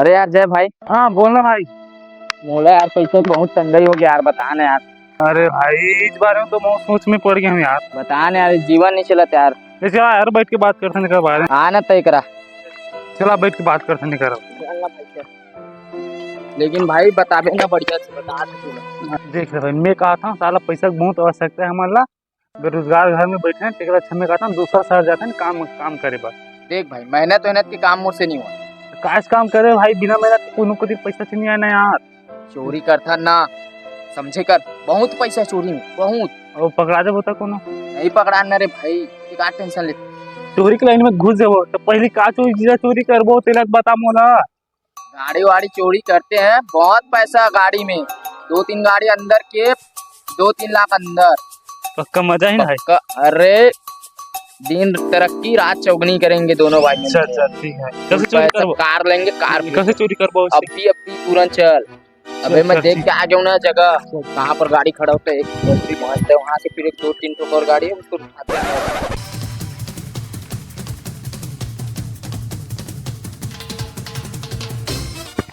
अरे यार जय भाई। हाँ बोलना भाई। बोला यार पैसे की बहुत तंगी हो गया यार, बता ना यार। अरे भाई इस बारे में तो मैं सोच में पड़ गया हूँ यार। बता ना यार, जीवन नहीं चलता यार। जैसे यार बैठ के बात करते नहीं कर बारे में। हाँ ना तय करा। चला बैठ के बात करते नहीं कर। लेकिन भाई बताबे ना, बढ़िया से बता दे। देख रहे भाई, मैं कहा था साला पैसा की बहुत आवश्यकता है हमारा। बेरोजगार घर में बैठे हैं, तेरा अच्छा मैं कहा था दूसरा शहर जाते हैं काम काम करे बस। देख भाई, मेहनत के काम मुझसे नहीं हुआ। काश काम करे भाई, बिना मेहनत को दिन पैसा से नहीं आना यार। चोरी करता ना, समझे कर। बहुत पैसा चोरी में, बहुत। और पकड़ा दे बता कोनो। नहीं पकड़ा ना रे भाई, क्या टेंशन लेते। चोरी की लाइन में घुस जाओ तो पहले का चोरी करबो तेरा बता मोला। गाड़ी वाड़ी चोरी करते हैं, बहुत पैसा गाड़ी में। 2-3 गाड़ी अंदर के, 2-3 लाख अंदर। पक्का मजा ही ना है। अरे दिन तरक्की रात चौगनी करेंगे दोनों भाई। अच्छा ठीक है। कैसे चोरी करबो? कार लेंगे, कार कैसे चोरी करबो? अभी तुरंत चल। अबे मैं देख के आ जाऊँ ना जगह कहाँ पर गाड़ी खड़ा होता है। एक मस्त है वहाँ से, फिर एक 2-3 ठो और गाड़ी है उसको उठाते हैं।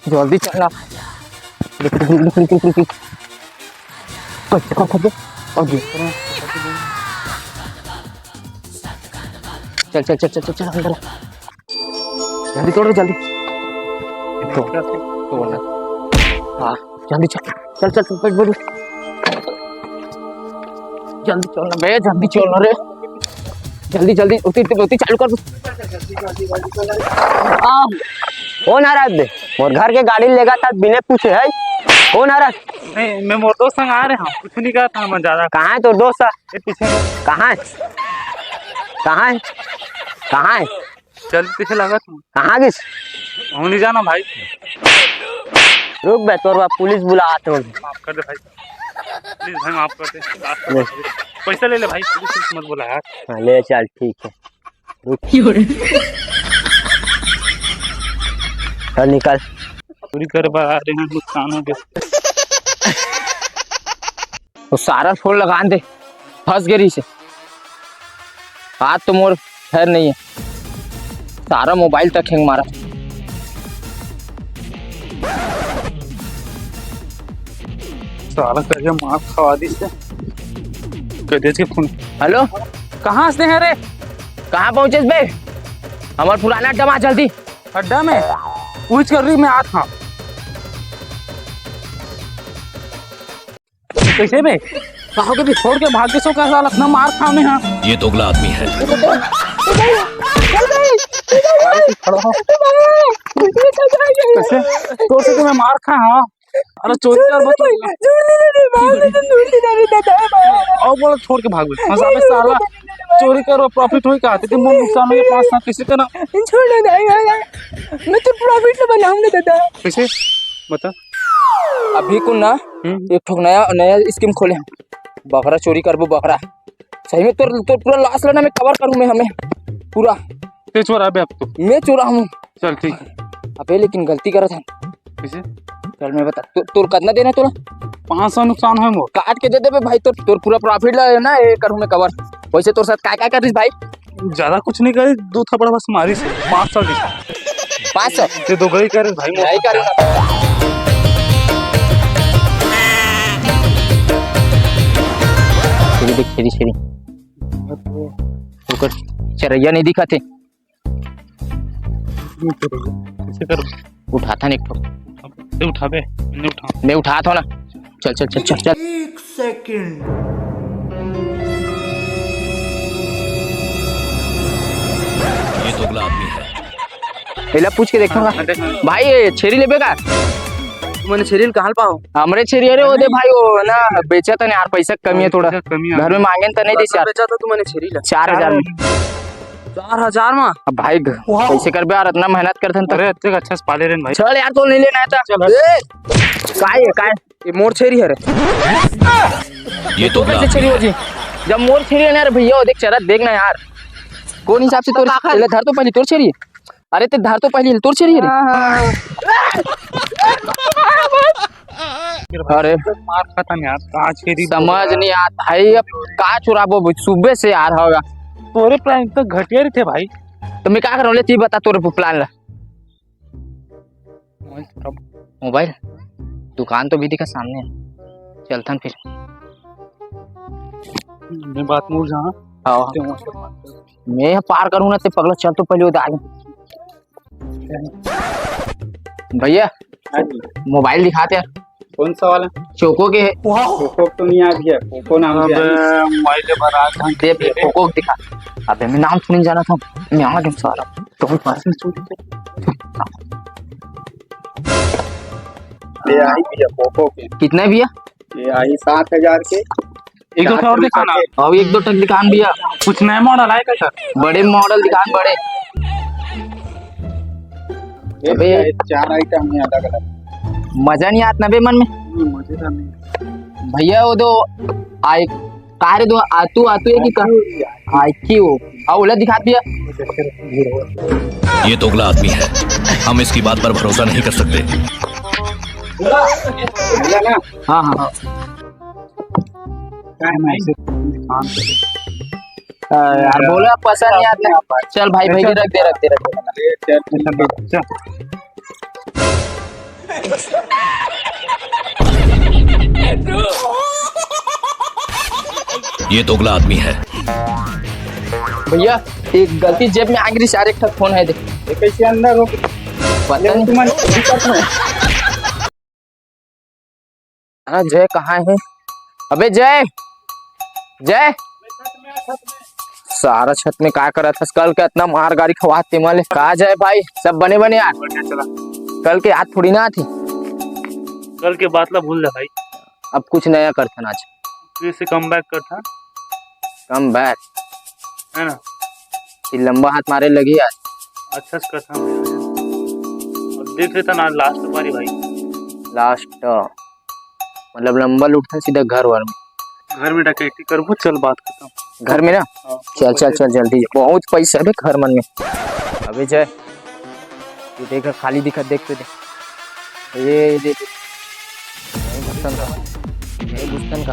जल्दी चलना। चल चल चल चल चल चल अंदर। जल्दी तोड़ो जल्दी। तोड़ना। हाँ जल्दी चल चल चल चल बढ़ जल्दी चलना बे, जल्दी चलना रे। जल्दी जल्दी उती चालू कर। कौन आ रहा है? और घर के गाड़ी लेगा था बिना पूछे है। कौन आ रहा है? नहीं मैं मोर दोस्त संग आ रहे हैं, कुछ नहीं कहा था मैं ज्यादा। कहाँ है तो दोस्त? पीछे कहाँ है? कहाँ है? कहाँ है? चल पीछे लगा तुम। कहाँ किस? हम नहीं जाना भाई। रुक बे, तोर पुलिस बुलाते हो। माफ कर दे भाई, प्लीज भाई माफ कर दे। पैसा ले ले भाई, पुलिस मत बुला यार। हाँ ले चल ठीक है। चल निकल। चोरी कर बा रहे हैं, नुकसान हो गया। तो सारा फोन लगा दे, फंस गई से। हाथ तो मोर खैर नहीं है, सारा मोबाइल तक हैंग मारा। सारा करके मार खवा दी से। कदे के फोन। हेलो, कहाँ से है रे? कहाँ पहुँचे बे? हमार पुराना अड्डा में जल्दी। अड्डा में पूछ कर रही मैं आ था। कैसे बे? कहो के भी छोड़ के भाग के सो का साला अपना मार खाने हैं। ये दोगला आदमी है। खड़ा हो। कैसे? तो से मैं मार खा हाँ। अरे चोरी कर बता। और बोला छोड़ के भाग गए। मजा में साला चोरी करो प्रॉफिट हुई का आते मुंह नुकसान हो 5 साल किसी का ना। छोड़ दे, मैं तो प्रॉफिट में बनाऊंगा दादा। कैसे बता? अभी को ना एक ठोक नया स्कीम खोले हैं। बकरा चोरी करबो बकरा। सही में तो पूरा लाश लेना मैं कवर करूँ मैं, हमें पूरा। ते चोर अबे अब तो मैं चोरा हूँ। चल ठीक है। अबे लेकिन गलती करा था। कैसे? चल मैं बता, तोर कितना देना तोरा? 500 नुकसान है मोर। काट के दे दे भाई, तोर पूरा प्रॉफिट ना ये करूँ मैं कवर। वैसे तोर साथ क्या कर रही भाई? ज्यादा कुछ नहीं करे, 2 थप्पड़ बस मारी से 500 दी। 500 ते दो गई करे भाई मोर। नहीं करूँगा। छेड़ी ऊपर चरैया नहीं दिखा थे। कैसे कर? उठाता नहीं एक ठोक। उठा बे, नहीं उठा। मैं उठाता हूँ ना। चल चल चल चल चल। 1 सेकंड। ये दोगला आदमी है। पहले पूछ के देखूंगा भाई। ये छेरी लेबे का? मैंने शरीर कहाँ पाओ? हमरे छेरी अरे वो दे भाई, वो ना बेचा था यार, पैसा कमी है थोड़ा। कमी घर में मांगे तो नहीं दी यार। बेचा था तू मैंने शरीर 4000 में। 4000 में? अब भाई पैसे कर बे यार, इतना मेहनत करते हैं। अरे इतने अच्छा से पाले रे भाई। चल यार, तो नहीं लेना है तो काय ये मोर छेरी है रे। ये दोगला कैसे छेरी हो जी? जब मोर छेरी है ना यार भैया, देख चरत देखना यार कौन हिसाब से तोर। पहले धर तो पहले तोर छेरी। अरे ते धर तो पहले तोर छेरी है। अरे मार खाता नहीं यार, कांच के दी समझ नहीं आता भाई, अब का चुराबो सुबह से यार होगा। तोरे प्लान तो घटिया थे भाई। तो मैं क्या करूँ ले, तू बता तोरे प्लान ला। मोबाइल दुकान तो भी दिखा सामने है। चलता फिर मैं बात मूड जहाँ हाँ मैं यहाँ पार करूँ ना ते पगला चल तो पहले उधर आगे भैया मोबाइल दिखाते यार कौन सा वाला? चोको के है पोको तो नहीं आ गया, पोको नाम अब दिया है। मोबाइल के बारे में दे भैया चोको को दिखा। अबे मैं नाम सुनने जाना था मैं आ गया सारा तो पास में ये आई भैया पोको के, कितना है भैया? ये आई 7,000 के। एक दो और दिखाना अब एक दो टक दिखान भैया कुछ नया मॉडल आएगा सर। बड़े मॉडल दिखान बड़े अबे 4 आइटम है अलग अलग। मजा नहीं आता ना बे मन में मजेदार नहीं भैया वो दो आई कार दो आतू आतू है कि का आई क्यों ओला दिखा दिया। ये दोगला आदमी है, हम इसकी बात पर भरोसा नहीं कर सकते। भैया ना हाँ हाँ हाँ यार बोला पसंद नहीं आता। चल भाई भाई रख दे रख दे रख दे। ये दोगला आदमी है। भैया एक गलती जेब में आ गई सारे एक फोन है दे ये कैसे अंदर हो? पता नहीं तुम्हारे दिक्कत में हाँ जय कहाँ है? अबे जय जय सारा छत में क्या करा था कल के इतना मार गाड़ी खवाते मले कहा जाए भाई सब बने बने यार कल के याद थोड़ी ना आती। कल के बात ला भूल जा भाई, अब कुछ नया करते आज फिर से कम बैक कर था कम बैक है ना। ये लंबा हाथ मारे लगी यार अच्छा से कर था और देख लेता ना लास्ट बारी भाई। लास्ट मतलब लंबा लूटता सीधा घर वर में घर में डकैती करबो चल बात करता हूँ घर में ना चल चल चल जल्दी बहुत पैसा है घर मन में। अबे जय ये देखा खाली दिखा देख तो दे ये देख भुस्तन का ये भुस्तन का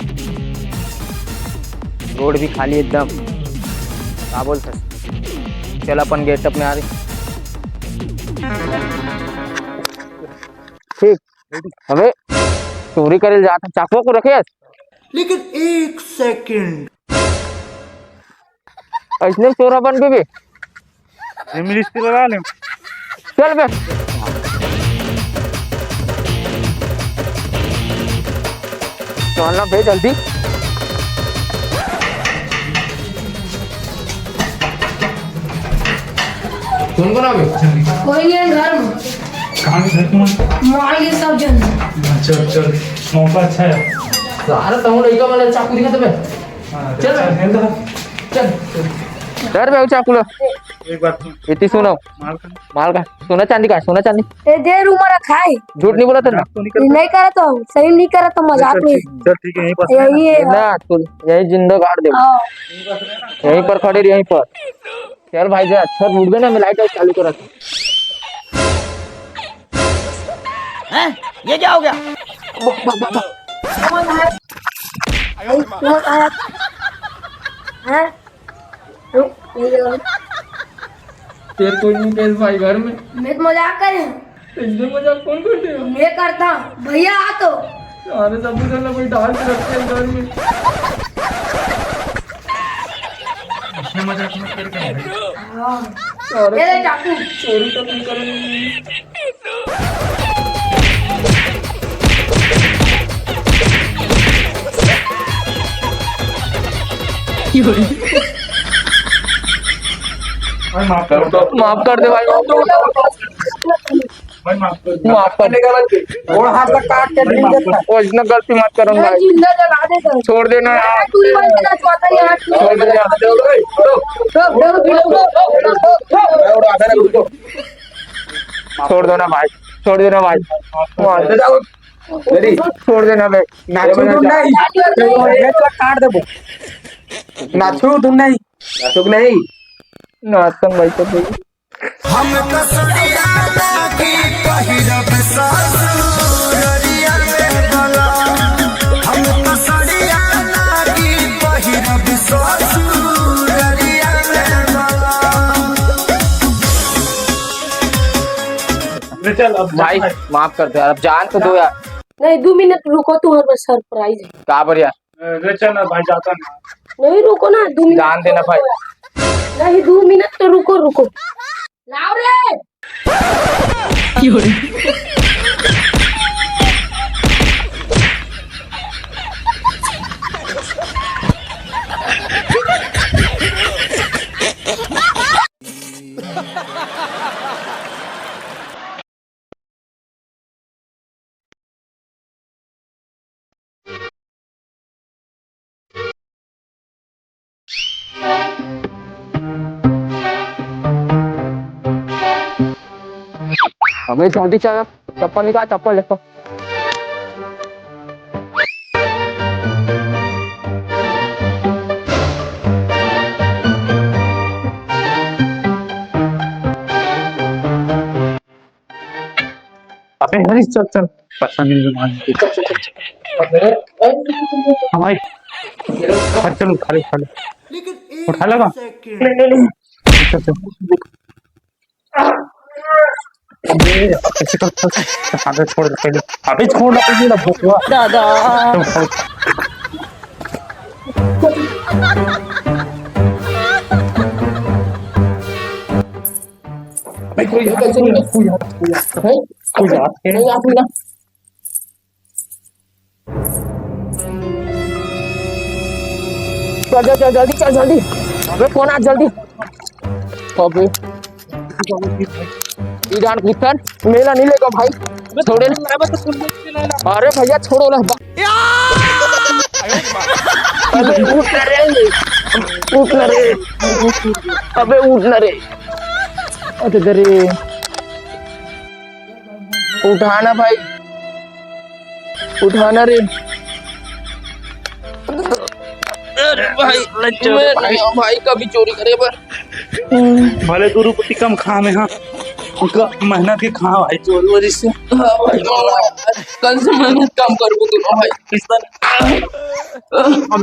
रोड भी खाली एकदम क्या बोलते चल अपन गेटअप में आ रही ठीक। अबे चोरी करे जाता चाकू को रखे लेकिन 1 सेकंड ऐसने चोरा बन के भी मिलिस्ट्री लगा ले चल बे चलना बे जल्दी कौन कौन आवे कोई नहीं है घर में कहाँ के घर तुम्हारे? मार ये सब जन चल चल मौका अच्छा है। सारा तमो लइका वाला चाकू दिखा तबे चल चल डर बे चाकू लो एक बात सुन इतनी सुनो माल का सोना चांदी का सोना चांदी ए दे रूम रखा है झूठ नहीं बोला था ना तो नहीं नहीं करा तो सही नहीं करा तो मजाक में चल ठीक है यहीं पर यही है ना तू यही जिंदा गाड़ दे हाँ। यहीं पर खड़े रही यहीं पर चल भाई जा अच्छा उठ गए ना मैं लाइट चालू कर रखा ये क्या हो गया? कौन आया हैं रुक ये जगह तेरे कोई नहीं कैसे भाई घर में मैं तो मजाक कर रही हूँ इसमें मजाक कौन करते हो मैं करता हूँ भैया आ तो सारे सब कुछ कोई डाल के रखते हैं घर में मजाक मत कर हाँ ये ले चाकू चोरी तो नहीं करेंगे माफ माफ कर दे भाई माफ कर देगा और हाथ लग काट के नहीं देता। वो इतना गलती मत करो मैं भाई जिंदा जला देता हूँ छोड़ देना यार तू ही बंद करना चाहता है यार छोड़ देना छोड़ देना भाई छोड़ देना भाई छोड़ देना भाई नाचू तुम नहीं काट देबो नाचू तुम नहीं नाचुक नहीं नाचन भाई तो भाई हम कसरिया लागी पहिरब ससुरिया में बला हम कसरिया लागी पहिरब ससुरिया में बला चल अब भाई माफ कर दो यार, अब जान तो दो यार। नहीं 2 मिनट रुको, तुम्हारे सरप्राइज है। का बर यार, अरे चल ना भाई, जाता ना। नहीं रुको ना 2 मिनट, जान देना भाई। नहीं 2 मिनट तो रुको रुको। लाओ रे। अबे जल्दी चल, चप्पल निकाल, चप्पल देखो। अबे हरी चल चल, पसंद नहीं मान के। हाँ भाई चल उठा ले, उठा लगा। चल चल अबे ऐसे कर, आगे छोड़ दे पहले। अबे छोड़ ना पहले ना भोसवा दादा। भाई कोई हाथ चल चल जल्दी, चल जल्दी। अबे फोन आ जल्दी। अबे ईरान किशन मेला नहीं लेगा भाई, छोड़े ना। अरे भैया छोड़ो ना। अबे उठ ना रे, उठ ना रे, अबे उठ ना रे। अरे उठाना भाई, उठाना रे। अरे भाई भाई कभी चोरी करे पर भले 2 रुपये कम खा में। हाँ उनका मेहनत के खा भाई, चोरी वोरी से। हाँ भाई कल से मेहनत कम करूँ दोनों भाई। किस तरह